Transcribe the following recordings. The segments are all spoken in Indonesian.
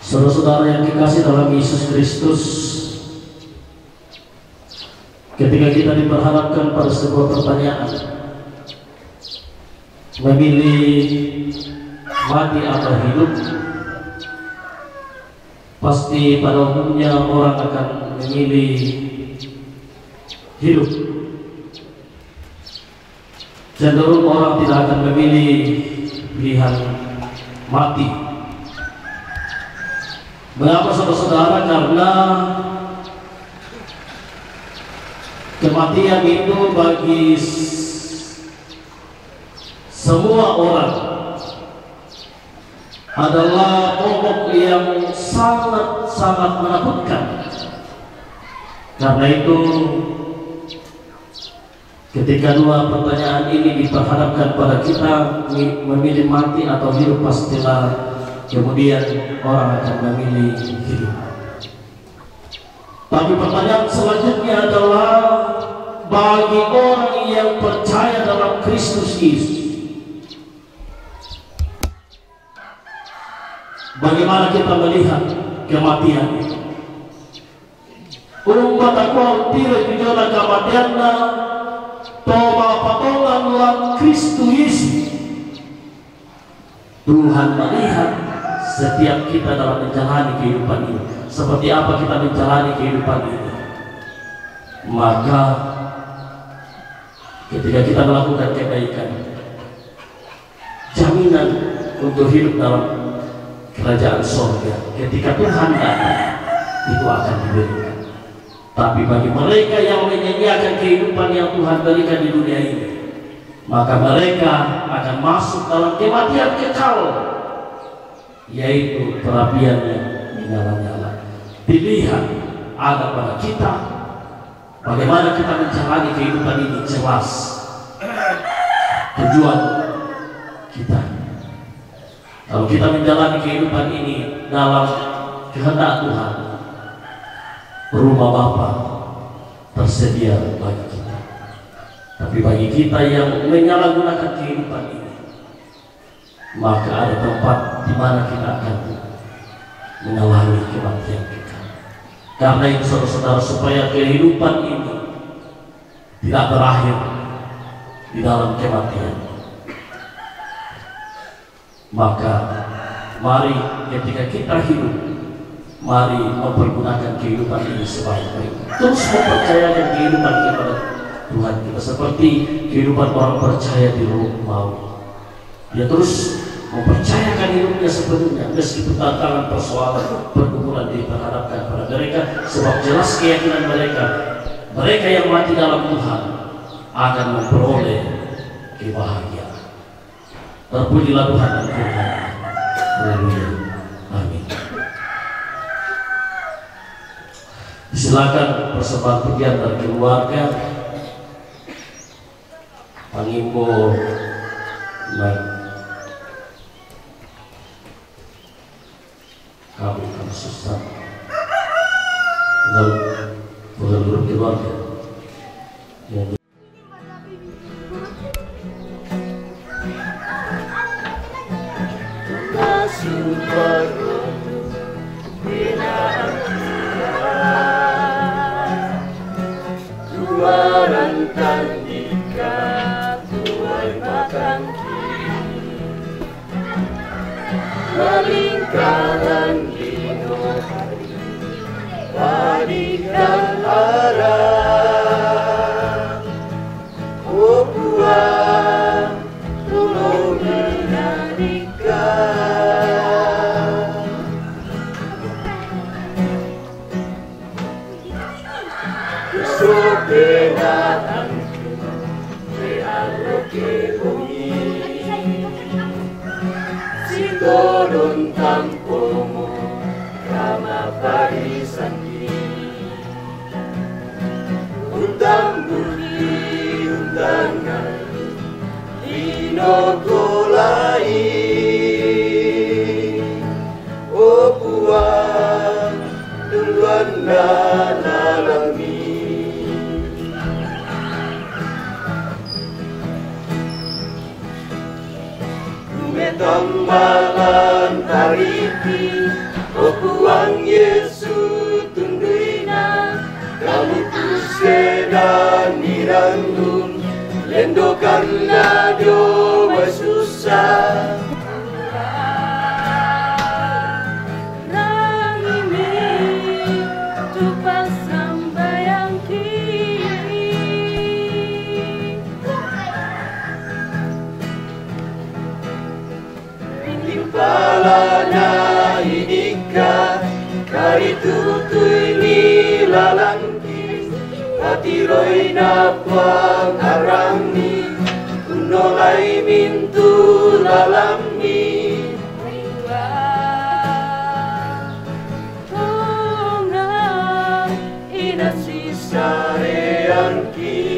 Saudara-saudara yang dikasih dalam Yesus Kristus, ketika kita diperhadapkan pada sebuah pertanyaan, memilih mati atau hidup, pasti pada umumnya orang akan memilih hidup. Cenderung orang tidak akan memilih pilihan mati. Mengapa, saudara-saudara? Karena kematian itu bagi semua orang adalah momok yang sangat-sangat menakutkan. Karena itu, ketika dua pertanyaan ini diperhadapkan pada kita, memilih mati atau hidup, pastilah kemudian orang akan memilih hidup. Tapi pertanyaan selanjutnya adalah bagi orang yang percaya dalam Kristus Yesus, bagaimana kita melihat kematian itu? Umat aku tidak dijodoh kematiannya, toba patongan dalam Kristus Yesus. Tuhan melihat setiap kita dalam menjalani kehidupan ini, seperti apa kita menjalani kehidupan ini. Maka ketika kita melakukan kebaikan, jaminan untuk hidup dalam kerajaan surga ketika Tuhan datang itu akan diberikan. Tapi bagi mereka yang menyia-nyiakan kehidupan yang Tuhan berikan di dunia ini, maka mereka akan masuk dalam kematian kekal, yaitu perapian yang menyala-nyala. Pilihan ada pada kita, bagaimana kita menjalani kehidupan ini. Jelas tujuan kita. Kalau kita menjalani kehidupan ini dalam kehendak Tuhan, rumah Bapa tersedia bagi kita. Tapi bagi kita yang menyalahgunakan kehidupan ini, maka ada tempat di mana kita akan mengalami kematian kita. Karena itu, saudara-saudara, supaya kehidupan ini tidak berakhir di dalam kematian, maka mari ketika kita hidup, mari mempergunakan kehidupan ini sebaik-baiknya. Terus mempercayakan kehidupan kepada Tuhan kita, seperti kehidupan orang percaya di Romawi. Dia terus mempercayakan hidupnya sepenuhnya, meskipun tantangan, persoalan, pergumulan diperhadapkan pada mereka, sebab jelas keyakinan mereka yang mati dalam Tuhan akan memperoleh kebahagiaan. Terpujilah Tuhan dan Tuhan. Haleluya. Amin. Silakan persembahan pujian dari keluarga, Pangimbo naik. Kami akan susah lalu menurut keluarga yang Lingkaran hidup berikan arah, oh Tuhan, tolong menyanyikan kesoberananku, sealo ke bumi. Turun tampomo kama parisan undang budi undangan inokulai, oh Puan duluan lalami. Tambalan taripi, Puang Yesus tunduina kamu kusedan mirandum lendokan ladio susah Palana idika kari tutui ni lalangki hati roi napang arami unolai mintu lalami tonga ina sisa reangki.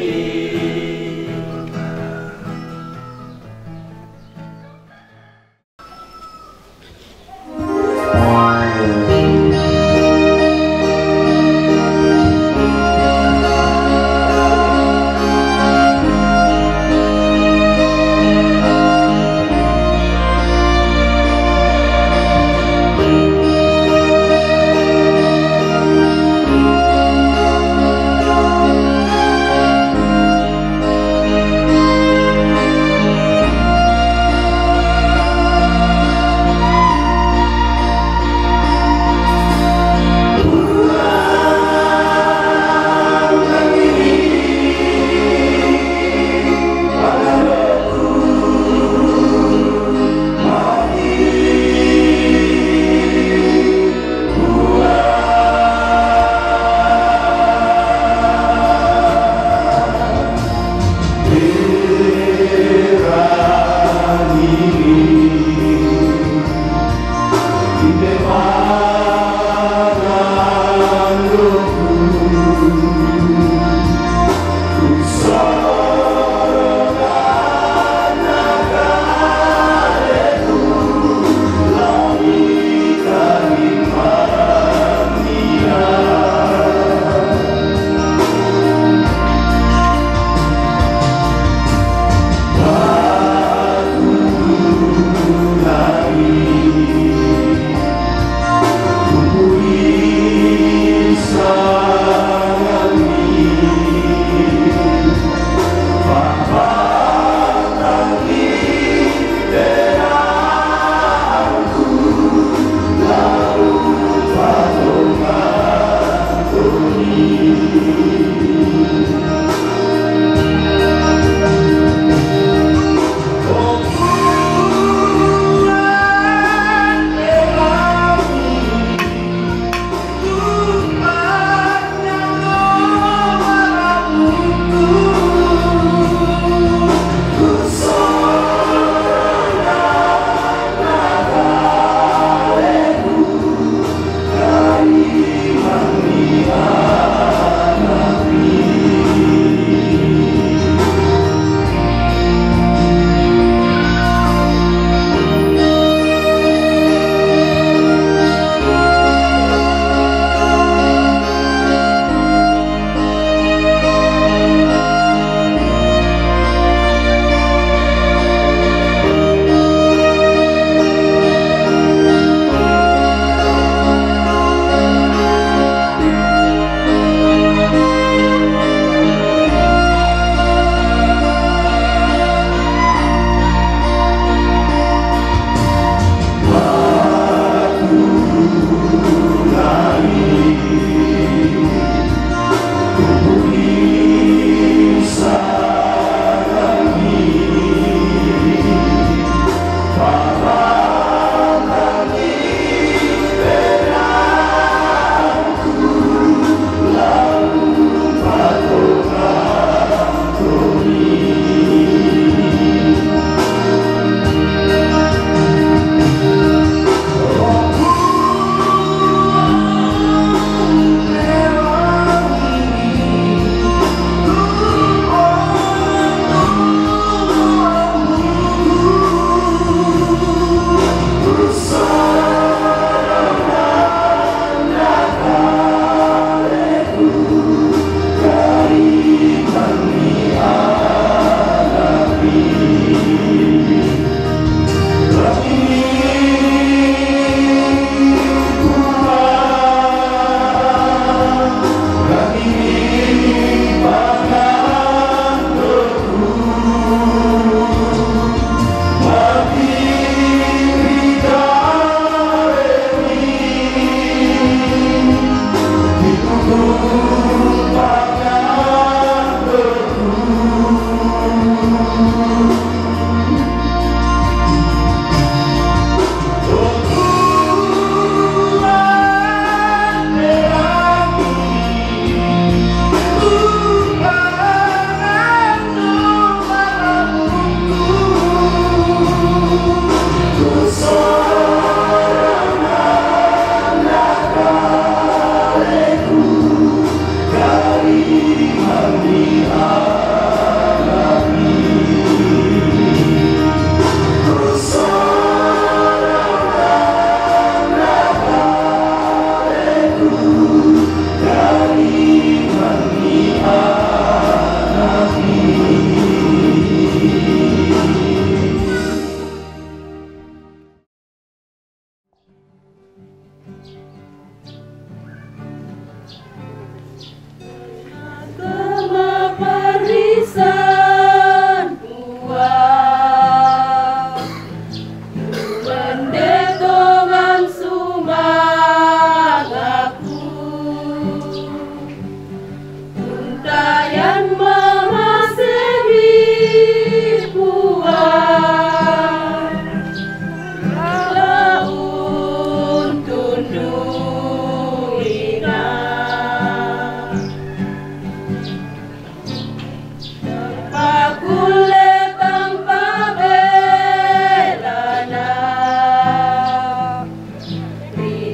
Sa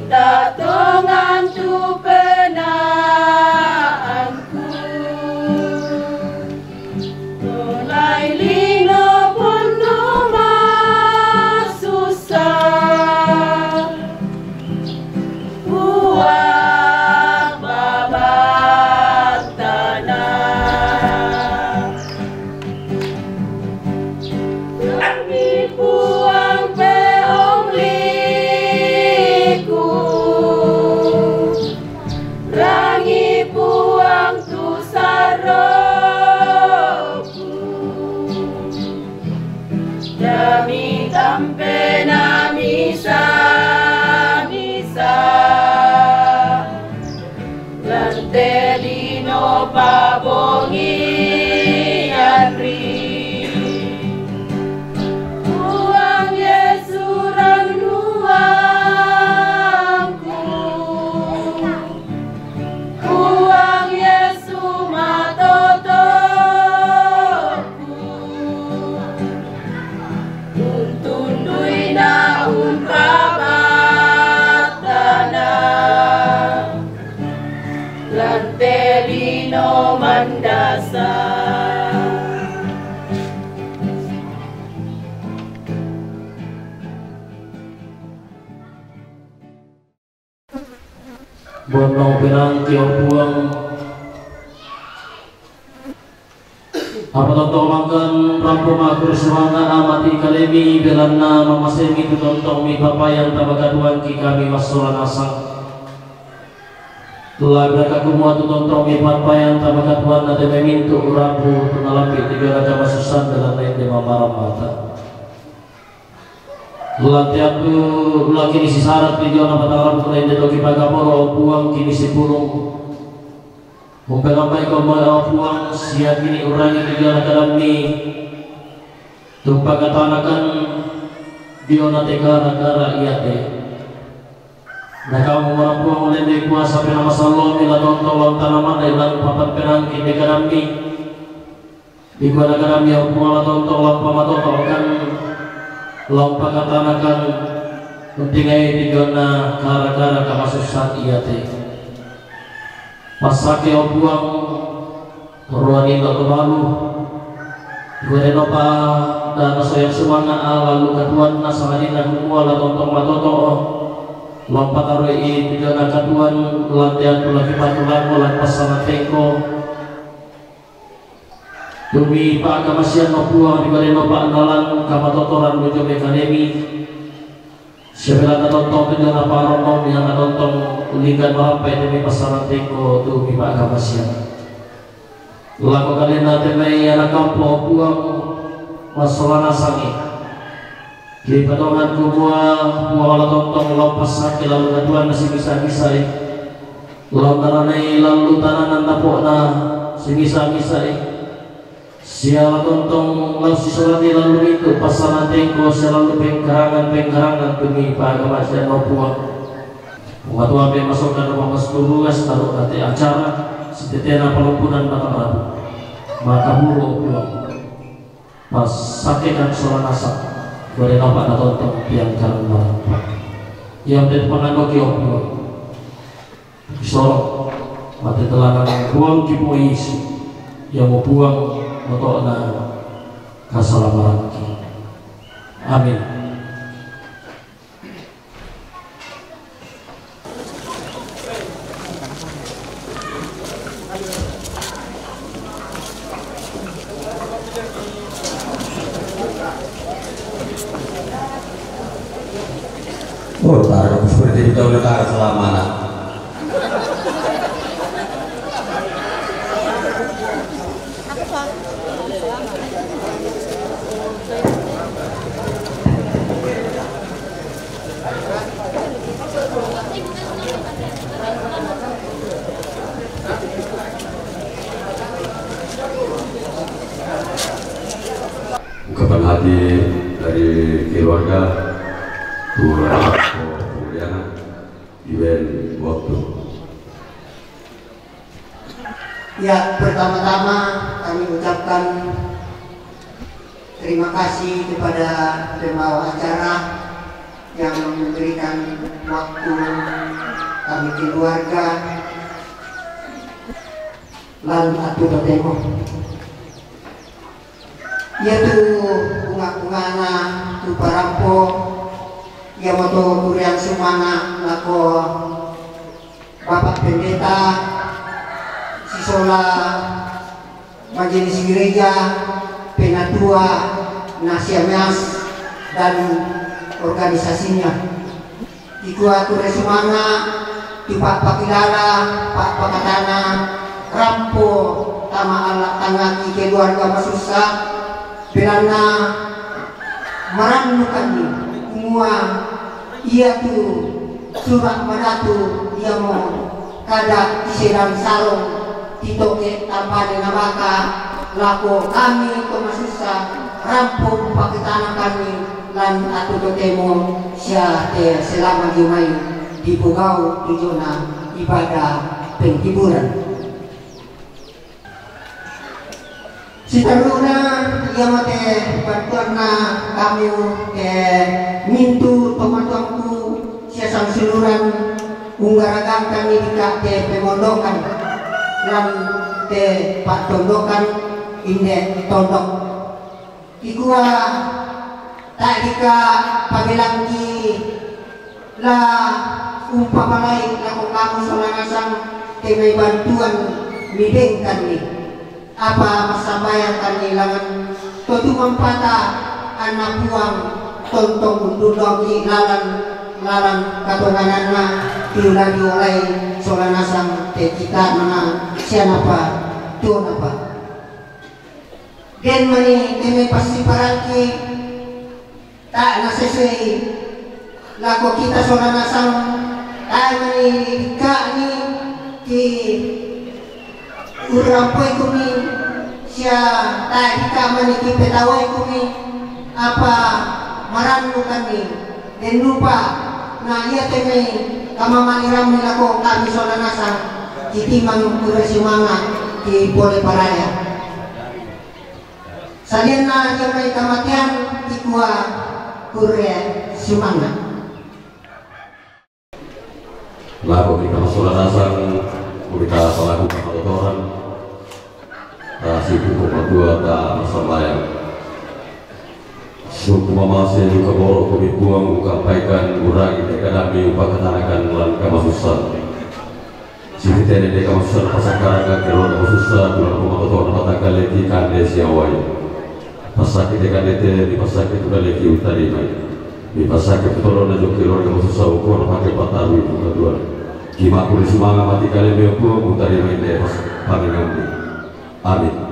tatongan tu penaanku mulai lino pondo masusah buang babat tanah kami buang peong liku rangi buang tu saroku dami tampe namisa misa lante dino pabongi ari buang Yesuran nuangku buang Yesu matotoku untundui na umpabatana lante lino mandasa Bono pirang tiang buang apa tonton makan rampung akur semangat amati kalemi belana mamasemi tu tonton mi papayan tabagaduan ki kami masuran asang telah berkat kumua tu tonton mi papayan tabagaduan nade memintu urapu tu nalapi tiga raja masusan dalam lain de mamaram mata Bulan tiap tu lagi ni si syarat video nama tangan tu lain jatuh kipaga moro buang kini si pulung mempelambai kau mau buang siap kini urangi video dalam ni tumpah katanakan video nanti gara-gara iya teh nah kamu orang buang oleh di kuasa penama salom bila tonton tanaman dari lalu papan perang kini dalam ni di kuala dalam yang buang tonton pamatoto kan lompa katanakan pentingai digona gara-gara kamasusan iya teh pasake obuang ruanin lo balu gue nopa dan soyak semangat lalu katuan nasahanin dan kumua la tontong matoto lompa taroi digona katuan latihan tulaki patulan molan pasangan tengko demi Pak Kamasian Nopuang di Balai Nopak Nalang Kamatotoran Lujo Akademi sebelah nonton penjara Paronom yang nonton Ligan Marampai demi pasaran teko demi Pak Kamasian laku kalian temai anak kampung Puang masalah nasangi di pedongan kumua muala tonton lompas sakit lalu keduan masih bisa-bisa lontaranai lalu tananan tapokna sebisa-bisa siapa tontong lalu sesuatu lalu itu pasangan tengko selalu pengkarangan demi Pak Kamasian Nopuang waktu apa masukkan rumah masuk taruh nanti acara setetena pelumpunan batang rabu maka buru pulang pas sakitan soal nasak boleh nampak na tontong yang jalan malam yang dari penganggok yang pulang sorok mati telanang buang kipu isu yang mau buang untuk keselamatan. Amin. Oh, taruh seperti itu udah keselamatan. Ungkapan hati dari keluarga kemudian event waktu. Ya, pertama-tama kami ucapkan terima kasih kepada pembawa acara yang memberikan waktu kami keluarga lan atu temo yaitu bunga-bungana tu parampo ya moto kurian semana lako Bapak Pendeta Sisola Majelis Gereja Penatua Nasiamas dan organisasinya iku atur semana di Pak Pakilala Pak Pakatana rampo tama alat tangaki keluarga masusah belana meranukan semua ia tu surat madatu ia mau kada isiran sarong titoke tanpa dinamaka lako kami to masusah rampo pakitana kami lan atu temo sia selama jumai di Bugau tujuan ibadah penghiburan. Sitaruna ia mate bantuanna kamu mintu teman-temanku sia sang seluruhan unggaragan kami dika pemondokan lan pak tondokan inde tondok ikua tak dika pagelangki la umpamalai laku kamu solangasang kemai bantuan midengkan ni apa masabayan kan nilangan totu mampata anak buang tontong dudongi lalan katonganana dilagi oleh solangasang te kita mana siapa tuan apa den mani kemai pasti parangki tak nasesuai laku kita solangasang tak mani kak ni ki urampoi kumi sia tadi kami ki petawai kumi apa maranu kami dan lupa nah ia kami kama mangiram nilako kami solanasa kitimang urasimanga di boleh paraya saliana jamai kamatian ikua kure sumanga lagu kita solanasa kita selaku pengaturan sibuk berdua tak sembahyang suku masih juga boleh kami buang menyampaikan urangi dekadami upakatanakan lan kamasusan cipitene de kamasusan pasakaraga kelon kamasusan bulan pengaturan mata leki kande siawai pasakit dekadete di pasakit udah leki utari di pasakit tolong dan kelon kamasusan ukur pakai patawi kedua Kima kulis manga mati kali beku mutari main deh kami ngambil. Amin.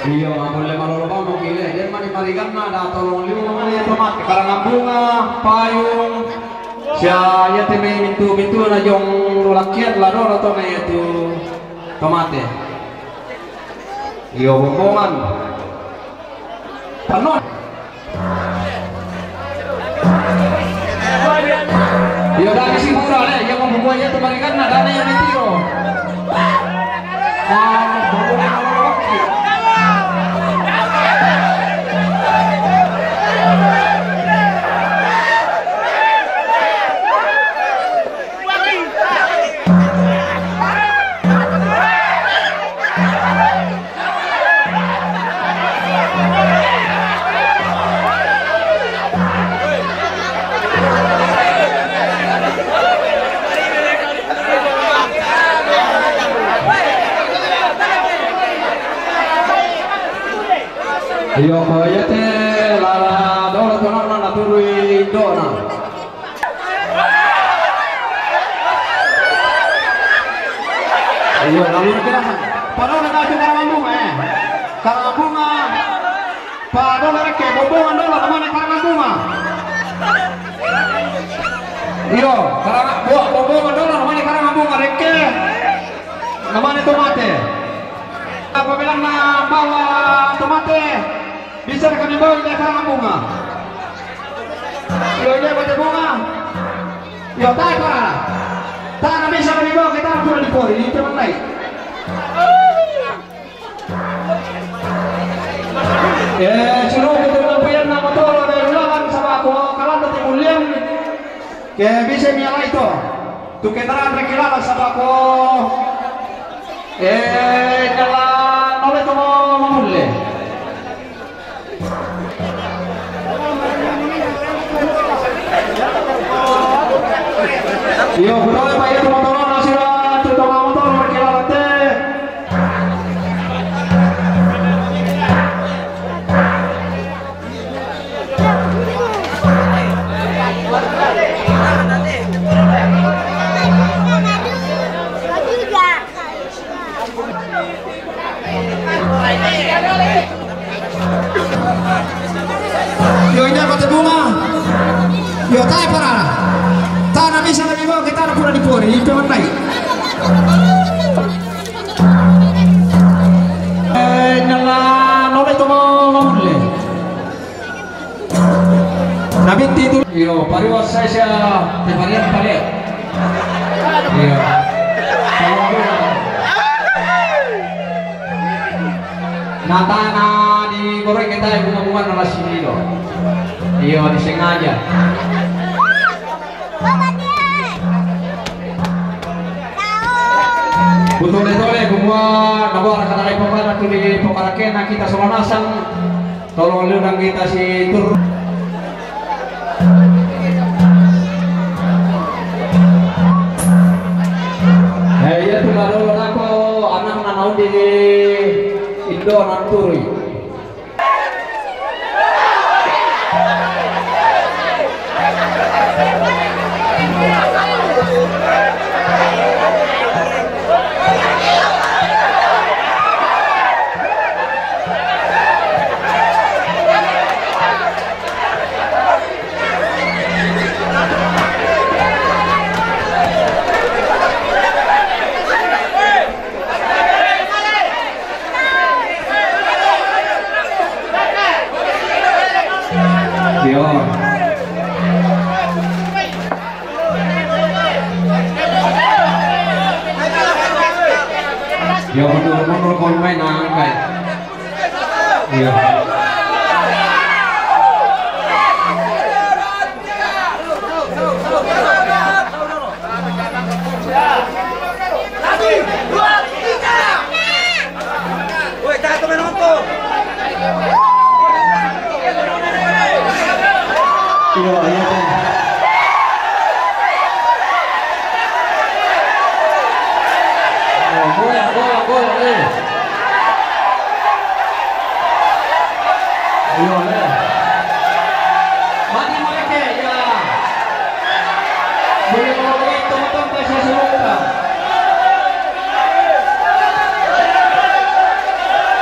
Iya, boleh malolobang mau pilih. Dia mani paligan ada tolong liu namanya tomat, karangan bunga, payung. Saya teme mintu na jong rakyat lado atau na itu tomate. Iya, bombongan. Panon. Iya, dari si murah deh, yang membuatnya terbalikan na dana yang mentiro. Iyo kaya te lara dola tonan na turui dona. Iyo lalu kira pada na kasi karangan bunga karangan bunga pada mereka bombongan dola namanya karangan bunga. Iyo karangan bombongan dola namanya karangan bunga reke namanya tomate. apabila bawa tomate bisa kami bawa ke karang bunga. Yo dia baca bunga. Yo tak para. Tak bisa kami bawa kita pura di pori itu naik. Suruh kita mampuan nama tolong dari ulangan sama aku kalau nanti mulian. Ke bisa nyala itu. Tu keterangan rekilala sama aku. Nyala noleh tu mau mulai. Yo, beroleh pak ya teman-teman nasihat terutama motor rekilala teh. Yo ini apa bunga? Yo tai para. Tanah bisa kami bawa kita pura di pori itu naik. Nyala noleh tu mau mulai. Nabi itu. Yo pariwas saya teparian balik. Yo. Natana digoreng kita bunga-bunga nala sini loh. Iya disengaja. Betul-betul semua nabar kata dari pokoknya tu di pokarakena kita semua nasang. Tolong liudang kita si tur. Ya tu lalu aku anak nanau di Indo Nanturi. Yo mundur kon main angkai. Iya. Woi, tak temen nonton. Iya, iya. Gol. Ayo le. Mati mereka ya. Boleh boleh teman-teman pesa seluruh.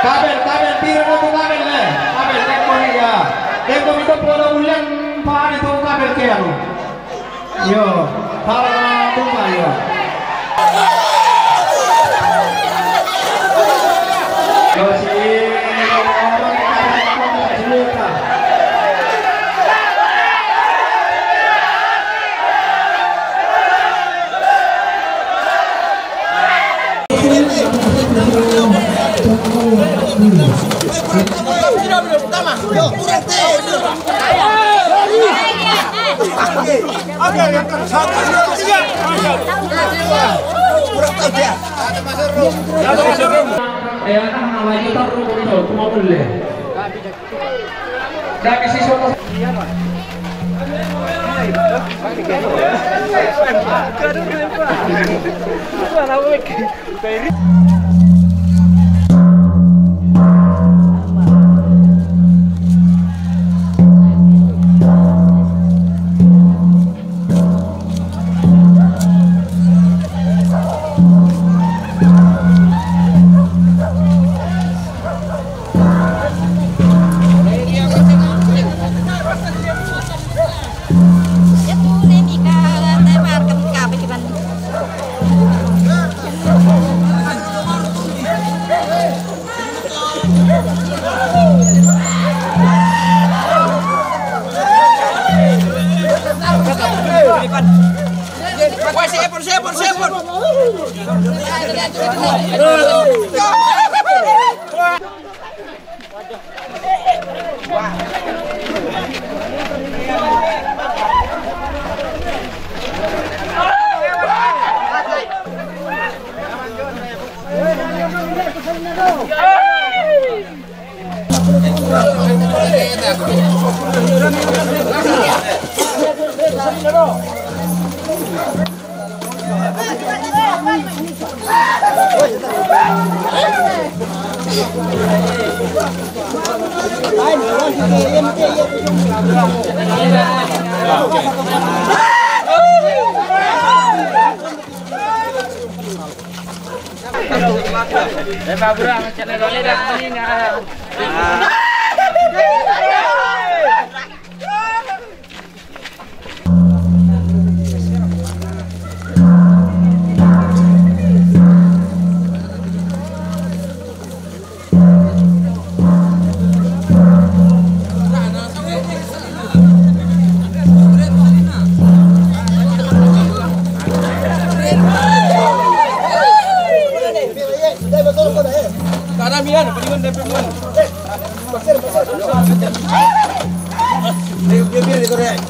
Kabel tira itu kabel le. Kabel teko ya. Teko itu pura ulian pan itu kabel ke anu. Yo, kalau tumpa yo.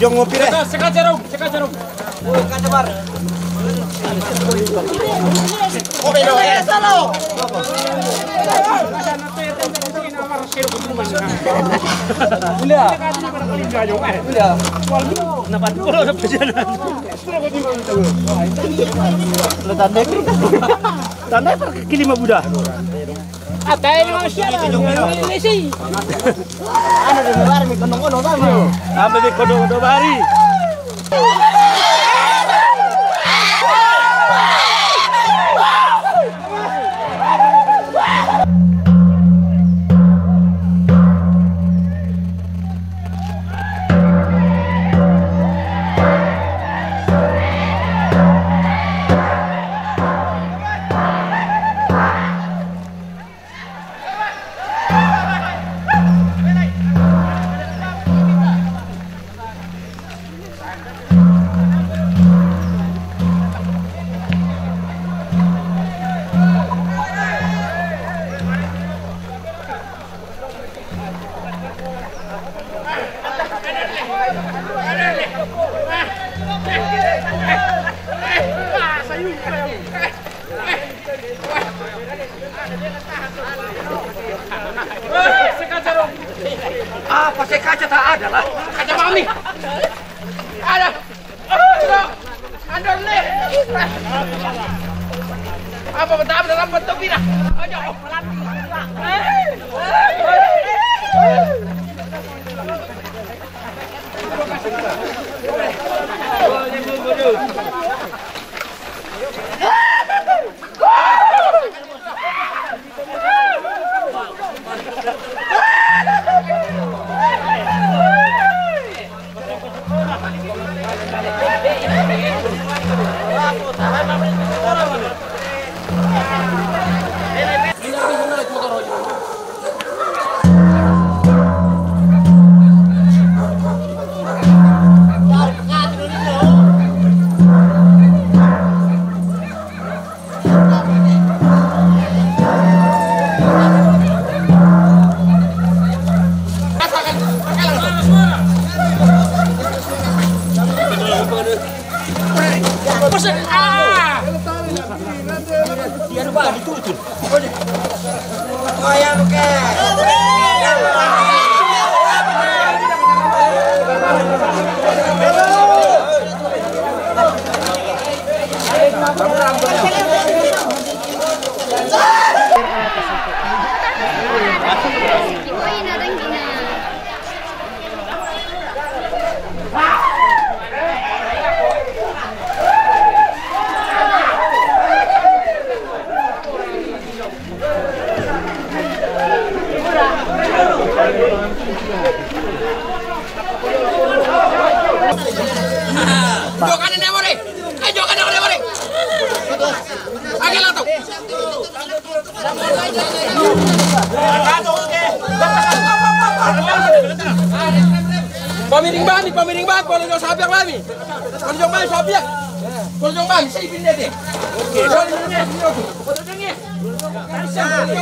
Jong ngopi deh. Sekat jarum. Kacabar. Ngopi dong. Salo. Udah. Udah. Napat ko na pa dyan. Tandai. Tandai pa kilima buda. Atay naman siya lang. Nilisi. Ano din bari may kono-kono ba? Ambe may kono-kono bari. Apa sih kaca tak ada lah? Kaca mami. Ada. Andor nih. Apa betul dalam bentuk ini? Ayo, Jokan ini boleh. Jokan ini boleh. Agak lah tu. Pamiring ban, kalau jong sabiak lami. Kalau jong ban sabiak. Kalau jong ban, saya pindah deh. Oke. Kalau jong ni. Hati-hati.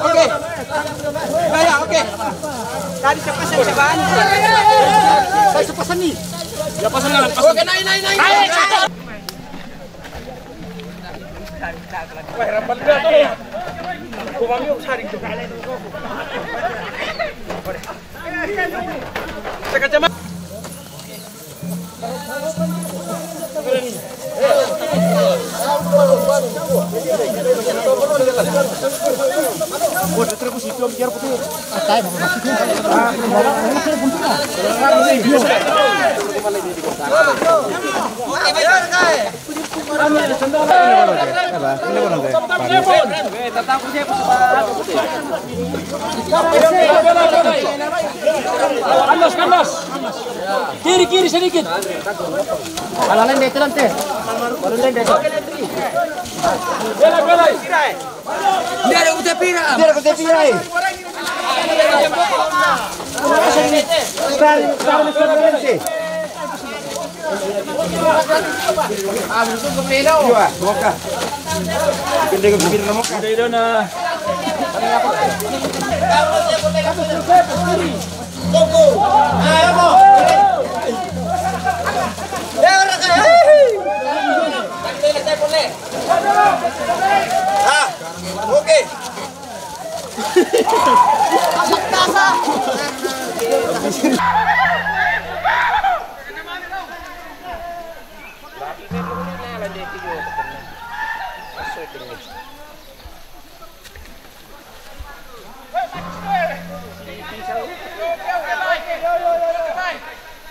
Oke. Baik, oke. Tadi sepasan cobaan. Saya sepasan nih. Ya pasangan. Oke, naik. Wah, rapat dah tu. Aku mami aku cari tu. Saya kacamata. Kandas. Kiri sedikit. Alalan deh telan teh. Alalan deh. Bela. Dia ada kuda pira. Oke.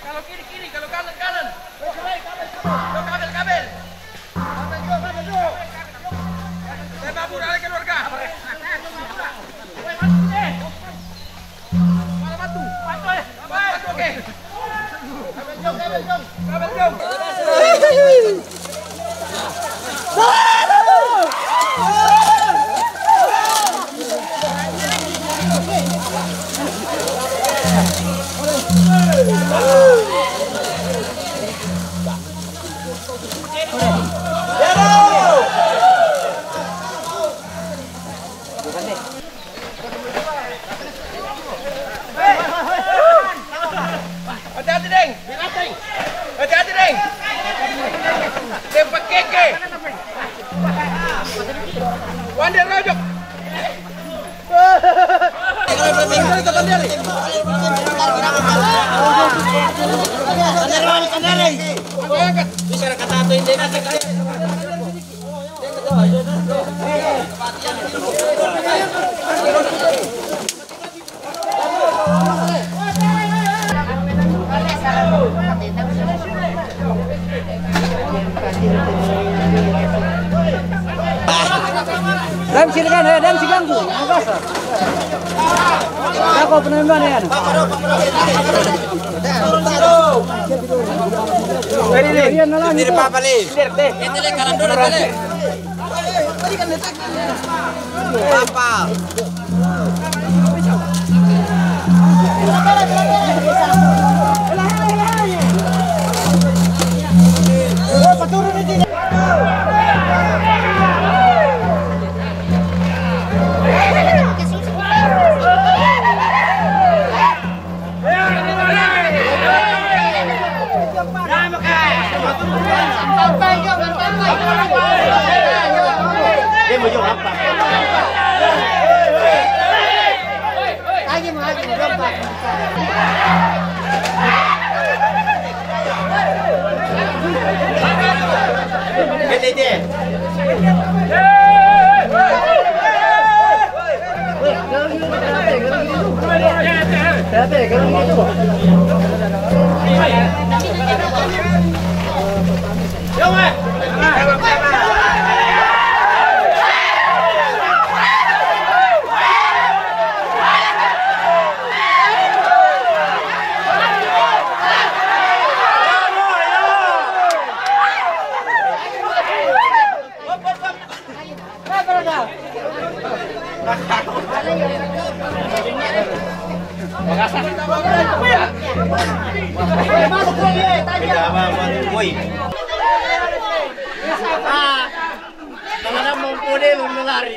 Kalau kiri, kalau kanan. Kabel. Saya babur ala keluarga. Batu. Oke. Kabel jom. Hati-hati, Deng. Tempat keke. Wander rojok. Bicara kata atau ini Dan silakan ya, dan siganggu. Makasih. Aku penonton ya. Ini Papa Li. Ini kanan dulu kali. Papa. Turun ini. Dia mau jawab apa? Lagi mau jawab. Gede.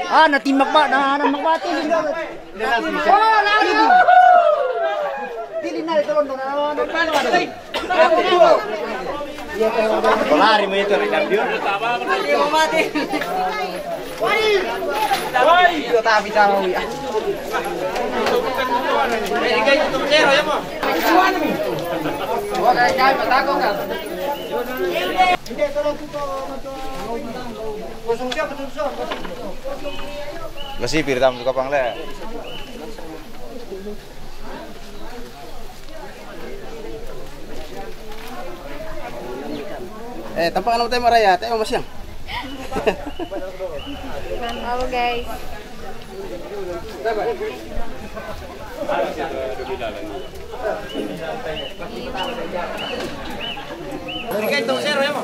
Ah, natimbak ba? Natimbak ba? Oh, lari! Dili na ito lang. Lari mo ito, recambio. Mati. Ito tabi tayo. Ikay ito zero ya mo. Wala kay matako ka. Hindi tolong dito. Kosong siya betul. Masih pirdam suka pangle. Tampakan mo tayo maraya, tayo masyang. Halo guys. Ikay ito zero ya mo.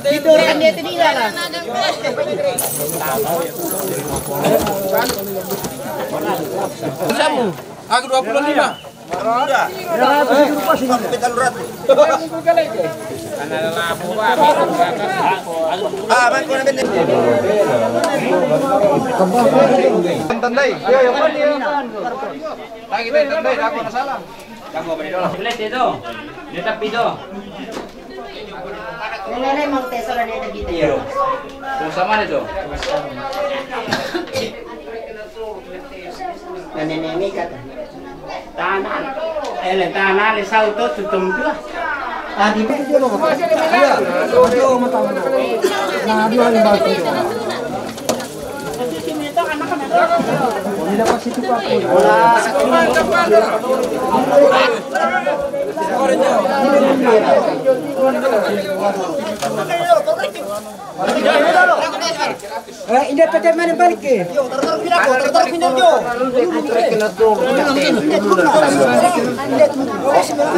Tidurkan dia tadi lah. Kamu, aku 25. Tandai. Lagi tandai aku na salam. Kamu beri dulu. Bilet itu. Dia tapi itu. Nenek mau tes orang dia gitu. Iya. Terus sama itu. Nenek ini kata. Tahanan. Tahanan di sauto tutum tu. Ah, di mana dia loh? Iya. Dia mau tahu. Nah, dia yang bagus. Ini dapat situ Pak. Ini pada mana balik ke?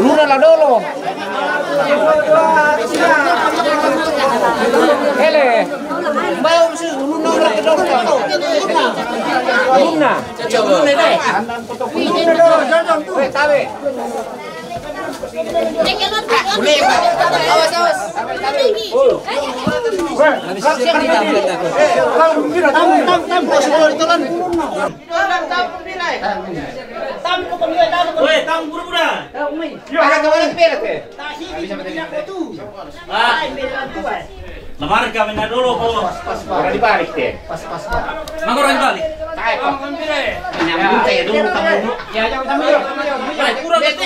Luna lah dulu. Hele. Mau sih luna lah dulu. Luna. Luna deh. Luna dulu. Weh, tabe. Boleh, Pak. Awas. Lemar kami nak dulu kalau Orang dibalik deh. Mang orang balik. Nyambung saya dulu tamu. Ya, tamu. Kurang itu.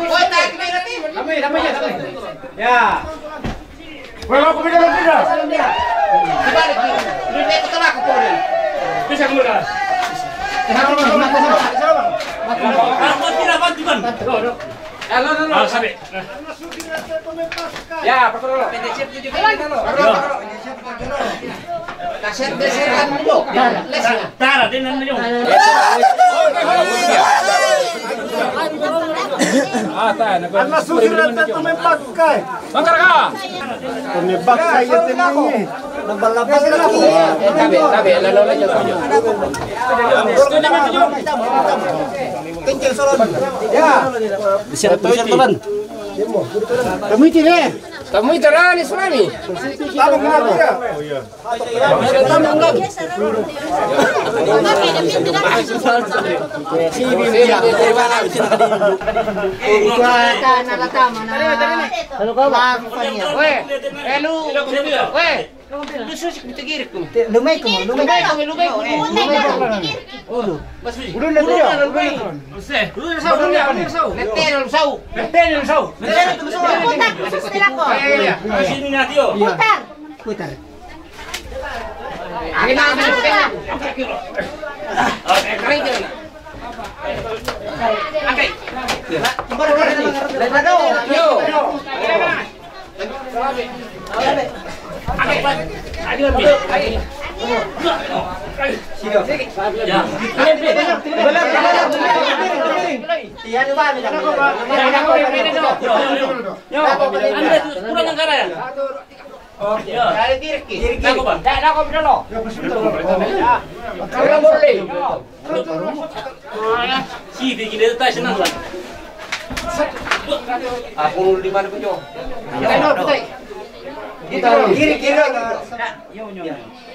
Oh, tak kira nanti. Tamu. Ya. Mau pindah. Dibalik. Ini itu telah aku pun. Bisa murah. Aku tidak bantuan. Halo. Sampai. Ya, pakai dulu. Siap 7 kali dulu. Kasih deseran dulu. Tara, dengan nyong. Anak sukiran itu mempak kai. Bangkar ka. Mempak kai itu ini. Nabal-nabal lagi. Tabe, lalu aja saja. Kencing solon. Ya. Bisa telan. Kamu itu deh. Kamu itu rani Islami. Kamu kenapa ya? Oh iya. Kamu enggak. Putar. Oke. Dari kiri. Aku bang. Dah kau dulu. Kalau boleh. Si di kita tak senang lah. Aku di mana punya? Kita kiri.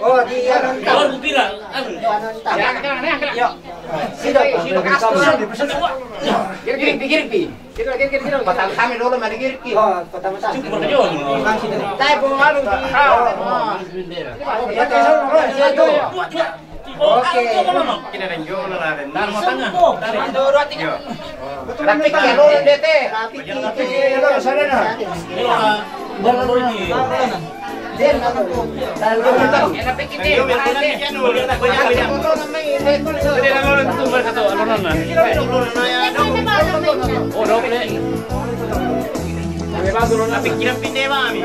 Oh, dia nonton. Kalau tidak, Yo. Sudah. Kiri. Batang kami dulu mari kiri. Oh, pertama tak. cukup berjuang. Saya bawa Oke. Kita dan jual lah dan Mau tengah. Tapi kalau DT. Jangan ini. Dia nonton. Enak pikir. Oh, doble. pikiran pindah mami.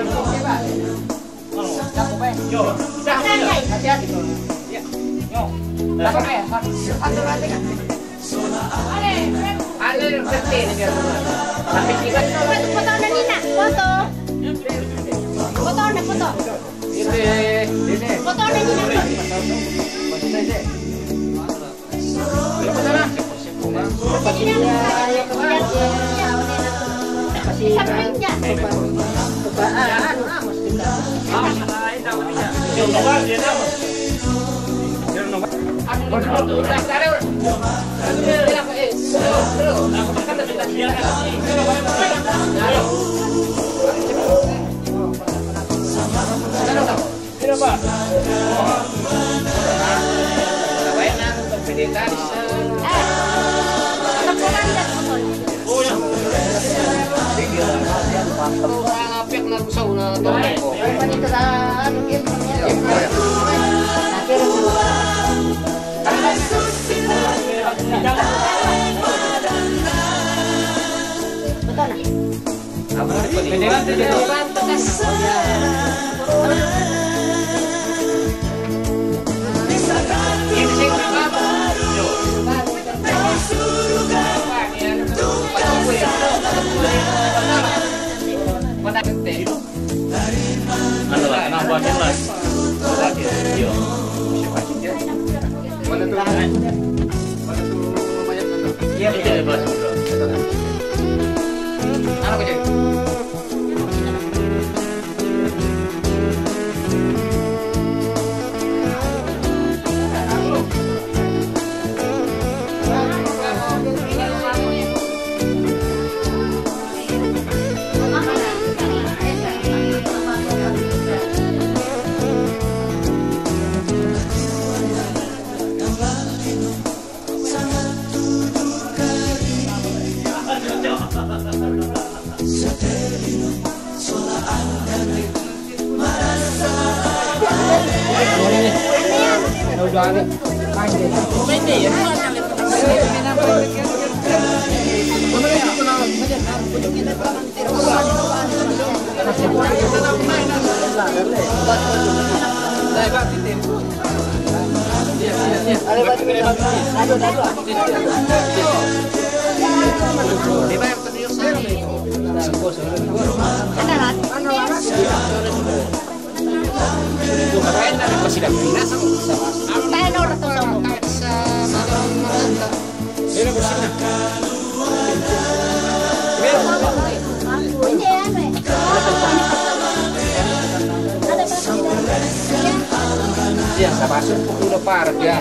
Iya, sama masuk udah parah ya.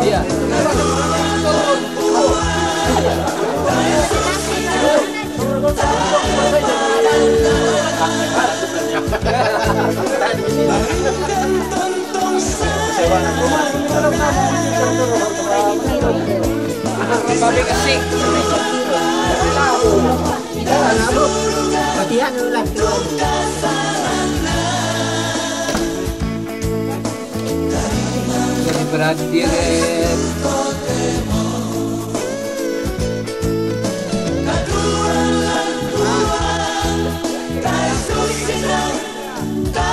Iya. Latihan ulang. Berhasil. Tak